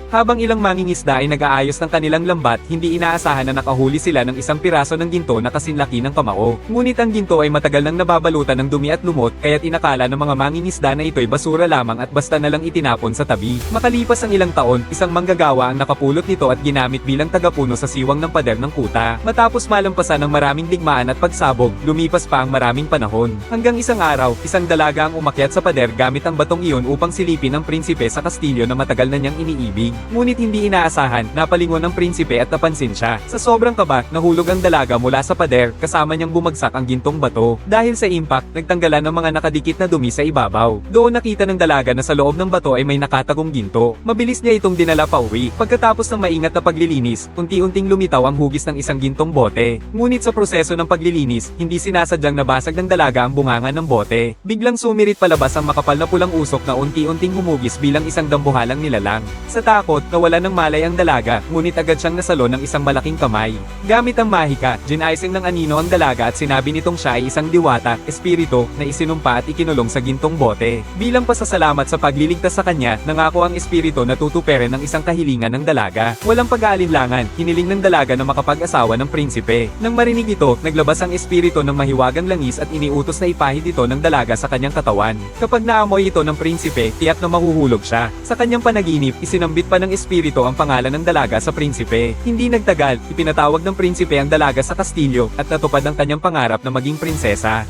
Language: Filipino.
Habang ilang mangingisda ay nag-aayos ng kanilang lambat, hindi inaasahan na nakahuli sila ng isang piraso ng ginto na kasinlaki ng kamao. Ngunit ang ginto ay matagal nang nababalutan ng dumi at lumot, kaya't inakala ng mga mangingisda na ito'y basura lamang at basta na lang itinapon sa tabi. Makalipas ang ilang taon, isang manggagawa ang nakapulot nito at ginamit bilang tagapuno sa siwang ng pader ng kuta. Matapos malampasan ng maraming digmaan at pagsabog, lumipas pa ang maraming panahon. Hanggang isang araw, isang dalaga ang umakyat sa pader gamit ang batong iyon upang silipin ang prinsipe sa kastilyo na matagal na niyang iniibig. Ngunit hindi inaasahan, napalingon ng prinsipe at napansin siya. Sa sobrang kaba, nahulog ang dalaga mula sa pader, kasama niyang bumagsak ang gintong bato. Dahil sa impact, nagtanggalan ng mga nakadikit na dumi sa ibabaw. Doon nakita ng dalaga na sa loob ng bato ay may nakatagong ginto. Mabilis niya itong dinala pa uwi. Pagkatapos ng maingat na paglilinis, unti-unting lumitaw ang hugis ng isang gintong bote. Ngunit sa proseso ng paglilinis, hindi sinasadyang nabasag ng dalaga ang bunganga ng bote. Biglang sumirit palabas ang makapal na pulang usok na unti-unting humugis bilang isang dambuhalang nilalang. Sa takot, nawala ng malay ang dalaga, ngunit agad siyang nasalo ng isang malaking kamay. Gamit ang mahika, ginaising ng anino ang dalaga at sinabi nitong siya ay isang diwata, espiritu, na isinumpa at ikinulong sa gintong bote. Bilang pasasalamat sa pagliligtas sa kanya, nangako ang espiritu na tutuperin ng isang kahilingan ng dalaga. Walang pag-aalinlangan, hiniling ng dalaga na makapag-asawa ng prinsipe. Nang marinig ito, naglabas ang espiritu ng mahiwagang langis at iniutos na ipahid ito ng dalaga sa kanyang katawan. Kapag naamoy ito ng prinsipe, tiyak na mahuhulog siya. Sa kanyang panaginip, isinambit pa ng espiritu ang pangalan ng dalaga sa prinsipe. Hindi nagtagal, ipinatawag ng prinsipe ang dalaga sa kastilyo at natupad ang kanyang pangarap na maging prinsesa.